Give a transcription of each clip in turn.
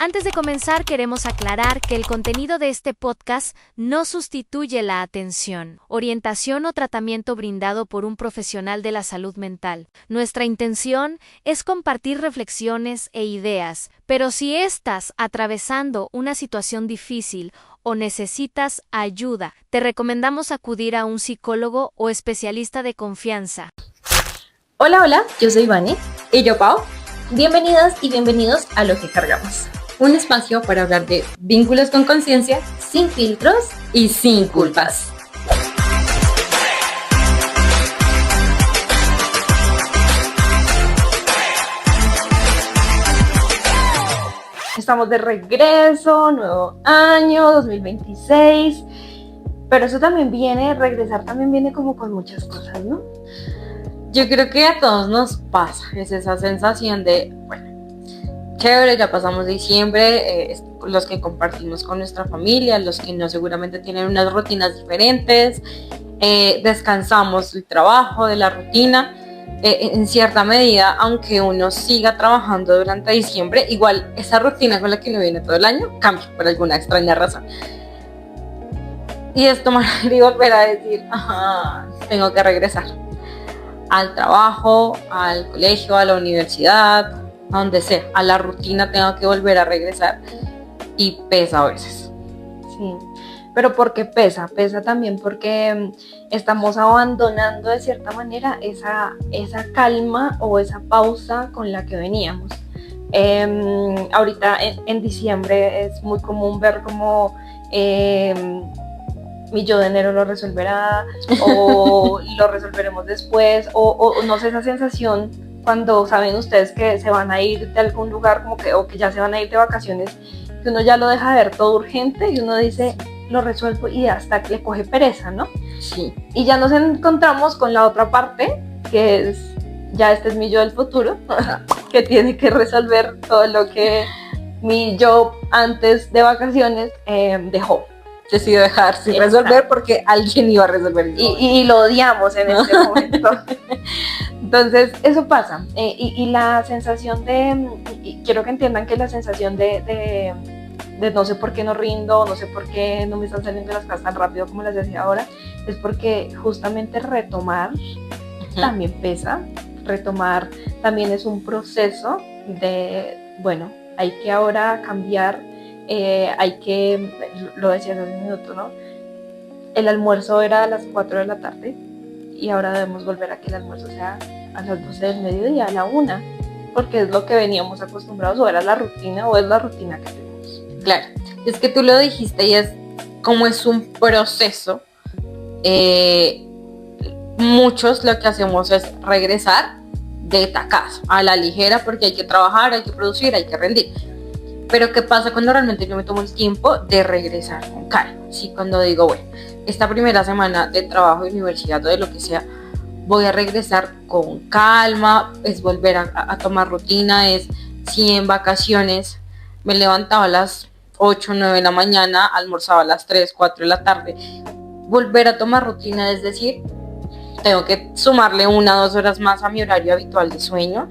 Antes de comenzar, queremos aclarar que el contenido de este podcast no sustituye la atención, orientación o tratamiento brindado por un profesional de la salud mental. Nuestra intención es compartir reflexiones e ideas, pero si estás atravesando una situación difícil o necesitas ayuda, te recomendamos acudir a un psicólogo o especialista de confianza. Hola, yo soy Vani. Y yo, Pau. Bienvenidas y bienvenidos a Lo que Cargamos. Un espacio para hablar de vínculos con conciencia, Sin filtros y sin culpas. Estamos de regreso, nuevo año, 2026. Pero eso también regresar también viene como con muchas cosas, ¿no? Yo creo que a todos nos pasa, es esa sensación de, bueno, chévere, ya pasamos diciembre, los que compartimos con nuestra familia, los que no seguramente tienen unas rutinas diferentes, descansamos del trabajo, de la rutina, en cierta medida, aunque uno siga trabajando durante diciembre, igual esa rutina con la que uno viene todo el año cambia por alguna extraña razón. Y es tomar y volver a decir, tengo que regresar al trabajo, al colegio, a la universidad, a donde sea, a la rutina tengo que volver a regresar y pesa a veces. Sí, pero ¿por qué pesa? Pesa también porque estamos abandonando de cierta manera esa calma o esa pausa con la que veníamos. Ahorita en diciembre es muy común ver como mi yo de enero lo resolverá o lo resolveremos después o no sé, esa sensación cuando saben ustedes que se van a ir de algún lugar como que, o que ya se van a ir de vacaciones, que uno ya lo deja de ver todo urgente y uno dice, lo resuelvo y hasta que le coge pereza, ¿no? Sí. Y ya nos encontramos con la otra parte, que es, ya este es mi yo del futuro, que tiene que resolver todo lo que mi yo antes de vacaciones dejó. Decidió dejar sin resolver porque alguien iba a resolver. Y lo odiamos en este momento. Entonces, eso pasa. Y la sensación y quiero que entiendan que la sensación de no sé por qué no rindo, no sé por qué no me están saliendo las cosas tan rápido como las decía ahora, es porque justamente retomar también pesa. Retomar también es un proceso de, bueno, hay que ahora cambiar. Hay que, lo decías hace un minuto, ¿no? El almuerzo era a las 4 de la tarde y ahora debemos volver a que el almuerzo sea a las 12 del mediodía, a la 1, porque es lo que veníamos acostumbrados, o era la rutina o es la rutina que tenemos. Claro, es que tú lo dijiste y es como es un proceso, muchos lo que hacemos es regresar de tacazo, a la ligera, porque hay que trabajar, hay que producir, hay que rendir. Pero ¿qué pasa cuando realmente yo me tomo el tiempo de regresar con calma? Sí, cuando digo, bueno, esta primera semana de trabajo de universidad o de lo que sea, voy a regresar con calma, es volver a tomar rutina, es si en vacaciones me levantaba a las 8 o 9 de la mañana, almorzaba a las 3, 4 de la tarde, volver a tomar rutina, es decir, tengo que sumarle 1 o 2 horas más a mi horario habitual de sueño.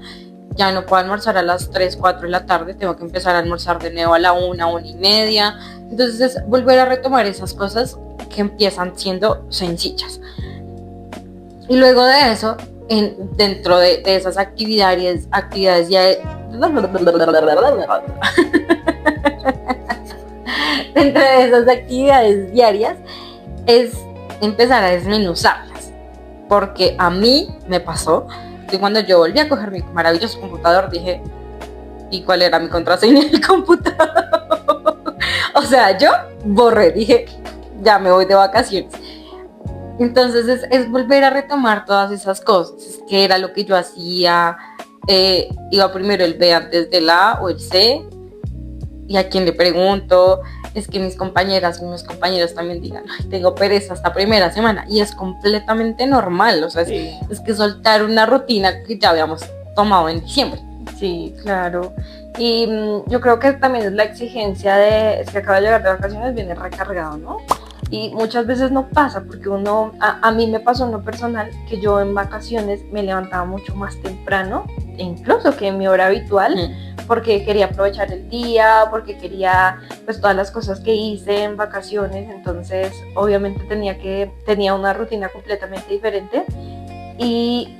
Ya no puedo almorzar a las 3, 4 de la tarde, tengo que empezar a almorzar de nuevo a la 1, 1:30. Entonces es volver a retomar esas cosas que empiezan siendo sencillas. Y luego de eso, dentro de esas actividades ya... dentro de esas actividades diarias, es empezar a desmenuzarlas. Porque a mí me pasó que cuando yo volví a coger mi maravilloso computador dije, ¿y cuál era mi contraseña del computador? O sea, yo borré, dije, ya me voy de vacaciones. Entonces es volver a retomar todas esas cosas, que era lo que yo hacía, iba primero el B antes del A o el C, y a quien le pregunto, es que mis compañeras y mis compañeros también digan, ay, tengo pereza esta primera semana, y es completamente normal, o sea, sí. Es que soltar una rutina que ya habíamos tomado en diciembre. Sí, claro, y yo creo que también es la exigencia es que acaba de llegar de vacaciones, viene recargado, ¿no? Y muchas veces no pasa, porque a mí me pasó en lo personal, que yo en vacaciones me levantaba mucho más temprano, incluso que en mi hora habitual, porque quería aprovechar el día, porque quería pues todas las cosas que hice en vacaciones, entonces obviamente tenía una rutina completamente diferente. Y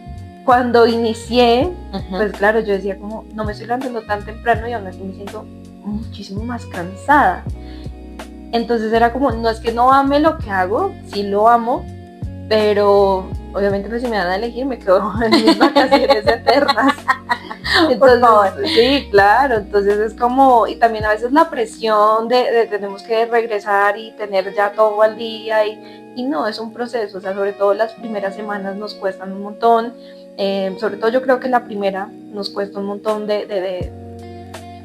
cuando inicié, pues claro, yo decía como, no me estoy levantando tan temprano y aún así me siento muchísimo más cansada. Entonces era como, no es que no ame lo que hago, sí lo amo, pero obviamente pues si me dan a elegir me quedo en mis vacaciones eternas. Entonces, sí, claro, entonces es como, y también a veces la presión de tenemos que regresar y tener ya todo al día y no, es un proceso, o sea, sobre todo las primeras semanas nos cuestan un montón, sobre todo yo creo que la primera nos cuesta un montón de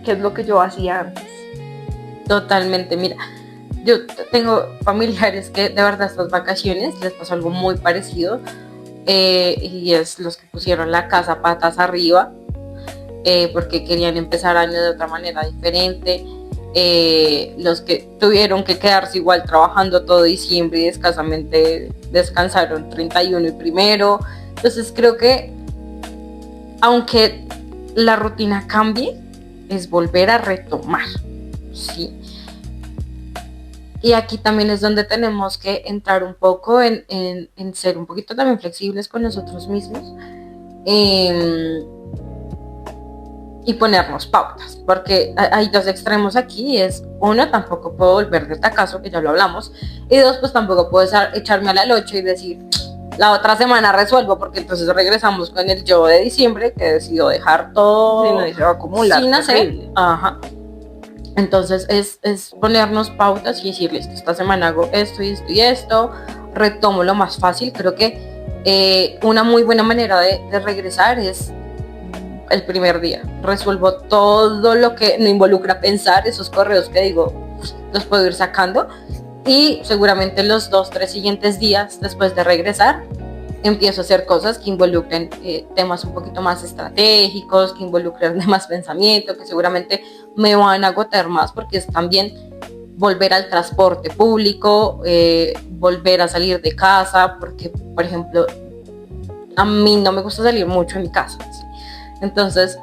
qué es lo que yo hacía antes. Totalmente, mira, yo tengo familiares que de verdad estas vacaciones les pasó algo muy parecido, y es los que pusieron la casa patas arriba, porque querían empezar año de otra manera diferente, los que tuvieron que quedarse igual trabajando todo diciembre y escasamente descansaron 31 y primero. Entonces creo que aunque la rutina cambie, es volver a retomar, ¿sí? Y aquí también es donde tenemos que entrar un poco en ser un poquito también flexibles con nosotros mismos, y ponernos pautas, porque hay dos extremos aquí, es uno, tampoco puedo volver de tacazo, que ya lo hablamos, y dos, pues tampoco puedo echarme a la locha y decir, la otra semana resuelvo, porque entonces regresamos con el yo de diciembre, que decidió dejar todo, sí, no, y se va a acumular sin hacer. Ajá. Entonces es ponernos pautas y decir, listo, esta semana hago esto y esto y esto, retomo lo más fácil. Creo que una muy buena manera de regresar es el primer día. Resuelvo todo lo que no involucra pensar, esos correos que digo, los puedo ir sacando, y seguramente los 2-3 siguientes días después de regresar empiezo a hacer cosas que involucren temas un poquito más estratégicos, que involucren de más pensamiento, que seguramente me van a agotar más, porque es también volver al transporte público, volver a salir de casa, porque por ejemplo a mí no me gusta salir mucho en mi casa, ¿sí? Entonces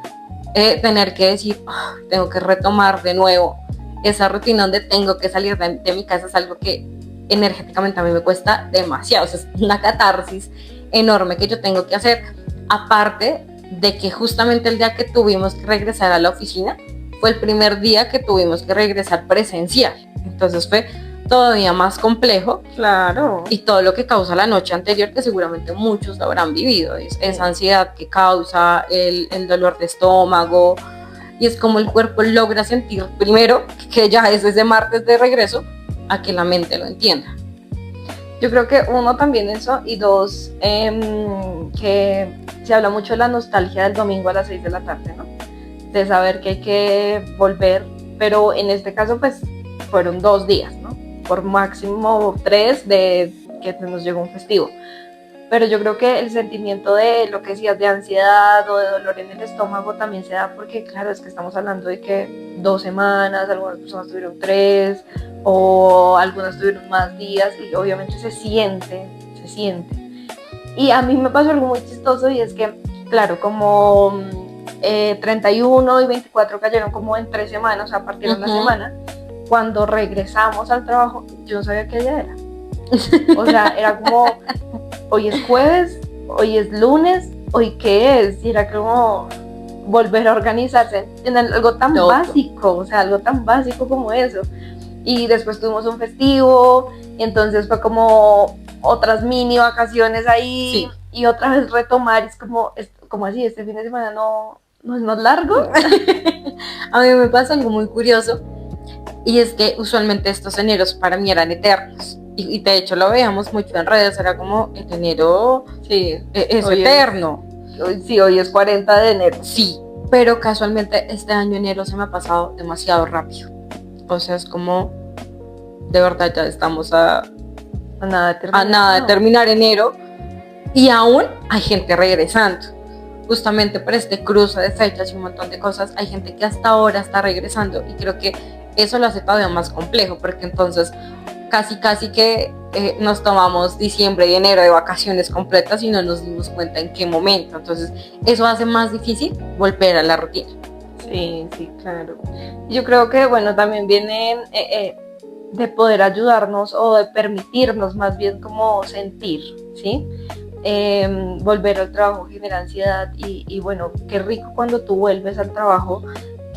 tener que decir, tengo que retomar de nuevo esa rutina donde tengo que salir de mi casa es algo que energéticamente a mí me cuesta demasiado, o sea, es una catarsis enorme que yo tengo que hacer, aparte de que justamente el día que tuvimos que regresar a la oficina fue el primer día que tuvimos que regresar presencial, entonces fue todavía más complejo. Claro. Y todo lo que causa la noche anterior, que seguramente muchos lo habrán vivido, es esa ansiedad que causa, el dolor de estómago, y es como el cuerpo logra sentir primero que ya es ese martes de regreso a que la mente lo entienda. Yo creo que uno también eso, y dos, que se habla mucho de la nostalgia del domingo a las 6 de la tarde, ¿no? De saber que hay que volver, pero en este caso pues fueron 2 días, ¿no? Por máximo 3 de que nos llegó un festivo. Pero yo creo que el sentimiento de lo que decías de ansiedad o de dolor en el estómago también se da porque, claro, es que estamos hablando de que 2 semanas, algunas personas tuvieron 3 o algunas tuvieron más días y obviamente se siente. Y a mí me pasó algo muy chistoso y es que, claro, como 31 y 24 cayeron como en 3 semanas, o sea, partieron la semana, cuando regresamos al trabajo, yo no sabía qué día era. O sea, era como, hoy es jueves, hoy es lunes, hoy qué es, y era como volver a organizarse en algo tan básico, o sea, algo tan básico como eso. Y después tuvimos un festivo, y entonces fue como otras mini vacaciones ahí, sí. Y otra vez retomar, es como así, este fin de semana no es más largo. A mí me pasa algo muy curioso, y es que usualmente estos eneros para mí eran eternos. Y de hecho lo veíamos mucho en redes, era como el enero, sí, es eterno. Hoy es 40 de enero. Sí, pero casualmente este año enero se me ha pasado demasiado rápido. O sea, es como, de verdad ya estamos a nada de terminar enero y aún hay gente regresando. Justamente por este cruce de fechas y un montón de cosas, hay gente que hasta ahora está regresando y creo que eso lo hace todavía más complejo, porque entonces casi que nos tomamos diciembre y enero de vacaciones completas y no nos dimos cuenta en qué momento. Entonces eso hace más difícil volver a la rutina. Sí, sí, claro. Yo creo que, bueno, también viene de poder ayudarnos o de permitirnos más bien como sentir, ¿sí? Volver al trabajo genera ansiedad y bueno, qué rico cuando tú vuelves al trabajo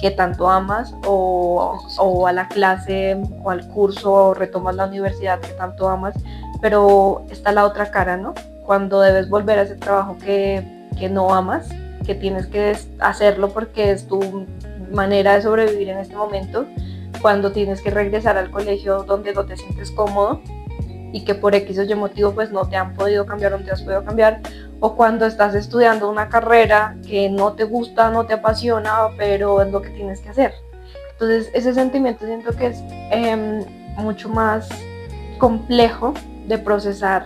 que tanto amas o a la clase o al curso o retomas la universidad que tanto amas, pero está la otra cara, ¿no? Cuando debes volver a ese trabajo que no amas, que tienes que hacerlo porque es tu manera de sobrevivir en este momento, cuando tienes que regresar al colegio donde no te sientes cómodo y que por X o Y motivo pues no te han podido cambiar o no te has podido cambiar, o cuando estás estudiando una carrera que no te gusta, no te apasiona, pero es lo que tienes que hacer. Entonces ese sentimiento siento que es mucho más complejo de procesar,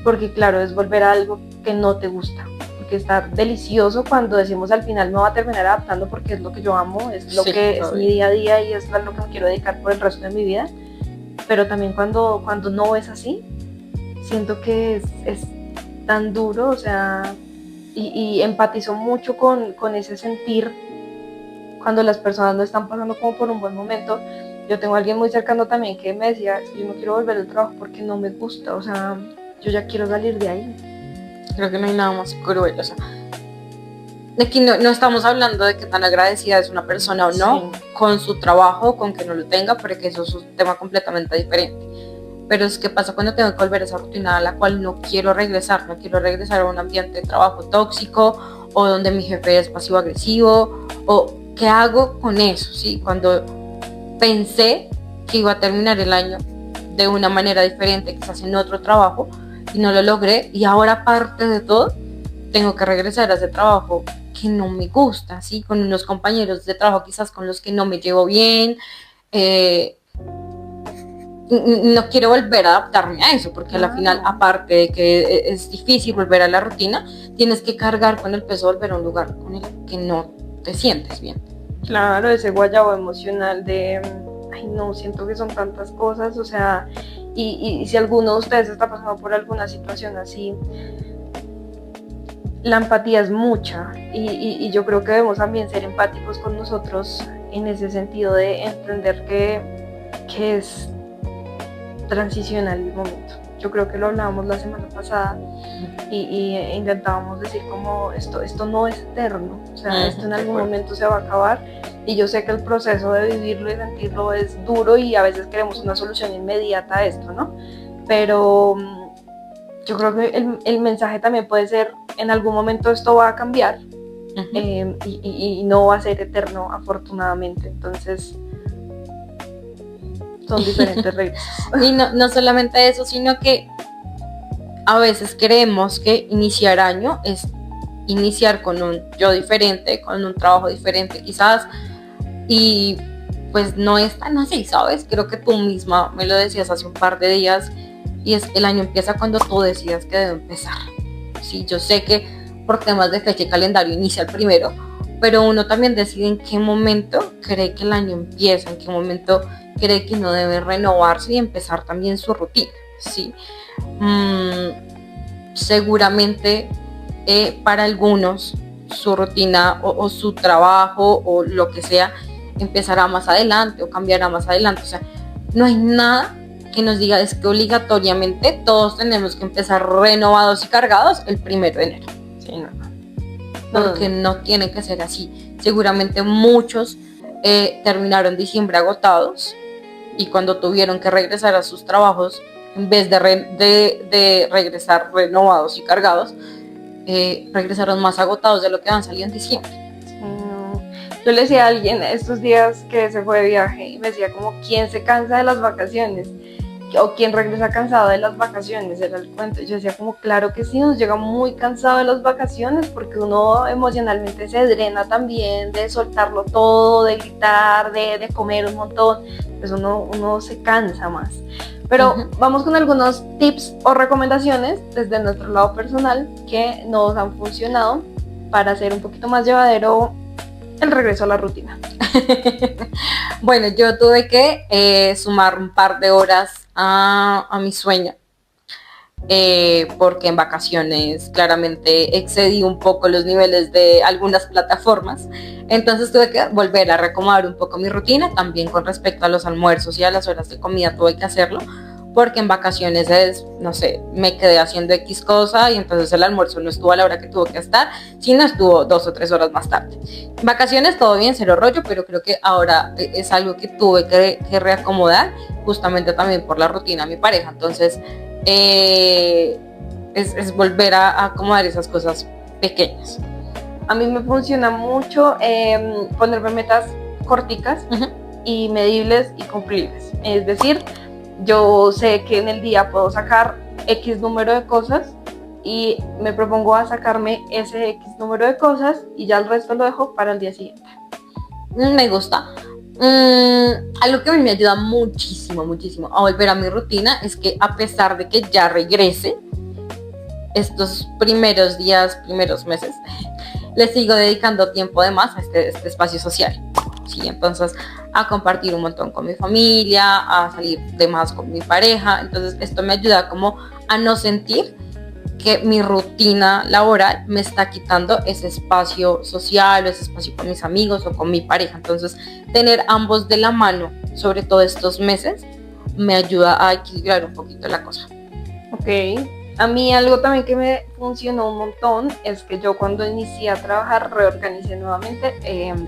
porque claro, es volver a algo que no te gusta, porque está delicioso cuando decimos al final me voy a terminar adaptando porque es lo que yo amo, es lo que es mi día a día y es a lo que me quiero dedicar por el resto de mi vida, pero también cuando no es así, siento que es tan duro, o sea, y empatizo mucho con ese sentir cuando las personas no están pasando como por un buen momento. Yo tengo a alguien muy cercano también que me decía, yo no quiero volver al trabajo porque no me gusta, o sea, yo ya quiero salir de ahí. Creo que no hay nada más cruel, o sea, de aquí no estamos hablando de qué tan agradecida es una persona o no con su trabajo, con que no lo tenga, porque eso es un tema completamente diferente. Pero es que pasa cuando tengo que volver a esa rutina a la cual no quiero regresar a un ambiente de trabajo tóxico o donde mi jefe es pasivo-agresivo, o qué hago con eso, ¿sí? Cuando pensé que iba a terminar el año de una manera diferente, quizás en otro trabajo, y no lo logré, y ahora aparte de todo, tengo que regresar a ese trabajo que no me gusta, ¿sí? Con unos compañeros de trabajo quizás con los que no me llevo bien, no quiero volver a adaptarme a eso, porque al final, aparte de que es difícil volver a la rutina, tienes que cargar con el peso de volver a un lugar con el que no te sientes bien. Claro, ese guayabo emocional de, ay no, siento que son tantas cosas, o sea, y si alguno de ustedes está pasando por alguna situación así, la empatía es mucha y yo creo que debemos también ser empáticos con nosotros en ese sentido de entender que es transicional el momento. Yo creo que lo hablábamos la semana pasada y intentábamos decir como esto no es eterno, o sea, esto en algún momento se va a acabar y yo sé que el proceso de vivirlo y sentirlo es duro y a veces queremos una solución inmediata a esto, ¿no? Pero yo creo que el mensaje también puede ser en algún momento esto va a cambiar y no va a ser eterno afortunadamente, entonces son diferentes reglas. Y no solamente eso, sino que a veces creemos que iniciar año es iniciar con un yo diferente, con un trabajo diferente quizás, y pues no es tan así, ¿sabes? Creo que tú misma me lo decías hace un par de días, y es el año empieza cuando tú decidas que debe empezar. Sí, yo sé que por temas de fecha y calendario inicia el primero, pero uno también decide en qué momento cree que el año empieza, en qué momento cree que uno debe renovarse y empezar también su rutina, ¿sí? Seguramente para algunos su rutina o su trabajo o lo que sea empezará más adelante o cambiará más adelante, o sea, no hay nada que nos diga es que obligatoriamente todos tenemos que empezar renovados y cargados el 1 de enero. Sí, no. Porque no tiene que ser así. Seguramente muchos terminaron diciembre agotados y cuando tuvieron que regresar a sus trabajos, en vez de regresar renovados y cargados, regresaron más agotados de lo que han salido en diciembre. Yo le decía a alguien estos días que se fue de viaje y me decía como, ¿quién se cansa de las vacaciones? O quién regresa cansado de las vacaciones, era el cuento. Yo decía como, claro que sí, nos llega muy cansado de las vacaciones porque uno emocionalmente se drena también de soltarlo todo, de gritar, de comer un montón, pues uno se cansa más. Pero vamos con algunos tips o recomendaciones desde nuestro lado personal que nos han funcionado para hacer un poquito más llevadero el regreso a la rutina. Bueno, yo tuve que sumar un par de horas a mi sueño. porque en vacaciones claramente excedí un poco los niveles de algunas plataformas, entonces tuve que volver a reacomodar un poco mi rutina, también con respecto a los almuerzos y a las horas de comida tuve que hacerlo, porque en vacaciones no sé, me quedé haciendo X cosa y entonces el almuerzo no estuvo a la hora que tuvo que estar, sino estuvo 2 o 3 horas más tarde. En vacaciones todo bien, cero rollo, pero creo que ahora es algo que tuve que reacomodar, justamente también por la rutina de mi pareja, entonces es volver a acomodar esas cosas pequeñas. A mí me funciona mucho ponerme metas corticas y medibles y cumplibles. Es decir, yo sé que en el día puedo sacar X número de cosas y me propongo a sacarme ese X número de cosas y ya el resto lo dejo para el día siguiente. Me gusta. Algo que a mí me ayuda muchísimo a volver a mi rutina es que a pesar de que ya regrese estos primeros días, primeros meses, le sigo dedicando tiempo de más a este espacio social. Sí, entonces a compartir un montón con mi familia, a salir de más con mi pareja, entonces esto me ayuda como a no sentir que mi rutina laboral me está quitando ese espacio social o ese espacio con mis amigos o con mi pareja. Entonces, tener ambos de la mano, sobre todo estos meses, me ayuda a equilibrar un poquito la cosa. Ok. A mí algo también que me funcionó un montón es que yo cuando inicié a trabajar reorganicé nuevamente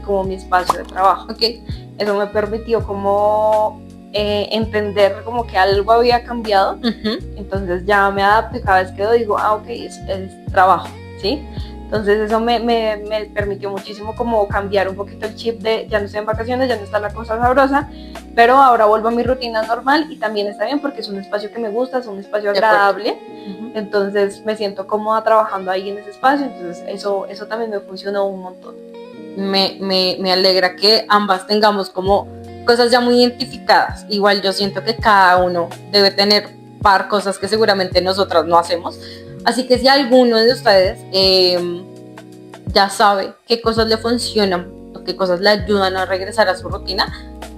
como mi espacio de trabajo. Okay. Eso me permitió como entender como que algo había cambiado, entonces ya me adapto y cada vez que lo digo, ok, es trabajo, ¿sí? Entonces eso me permitió muchísimo como cambiar un poquito el chip de ya no estoy en vacaciones, ya no está la cosa sabrosa, pero ahora vuelvo a mi rutina normal y también está bien porque es un espacio que me gusta, es un espacio agradable, entonces me siento cómoda trabajando ahí en ese espacio, entonces eso también me funcionó un montón. Me alegra que ambas tengamos como cosas ya muy identificadas. Igual yo siento que cada uno debe tener par cosas que seguramente nosotras no hacemos. Así que si alguno de ustedes ya sabe qué cosas le funcionan o qué cosas le ayudan a regresar a su rutina,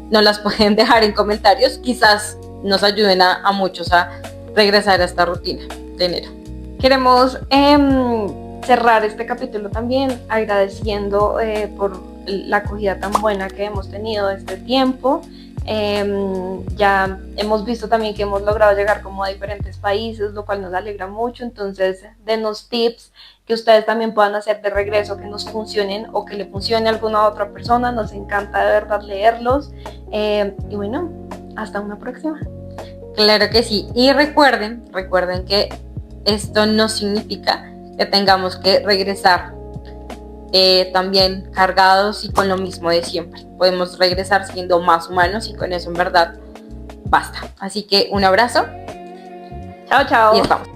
nos las pueden dejar en comentarios. Quizás nos ayuden a muchos a regresar a esta rutina de enero. Queremos cerrar este capítulo también agradeciendo por la acogida tan buena que hemos tenido este tiempo. Ya hemos visto también que hemos logrado llegar como a diferentes países, lo cual nos alegra mucho, entonces denos tips que ustedes también puedan hacer de regreso que nos funcionen o que le funcione a alguna otra persona, nos encanta de verdad leerlos y bueno, hasta una próxima. Claro que sí, y recuerden que esto no significa que tengamos que regresar también cargados y con lo mismo de siempre. Podemos regresar siendo más humanos y con eso en verdad basta. Así que un abrazo. Chao, chao. Y estamos.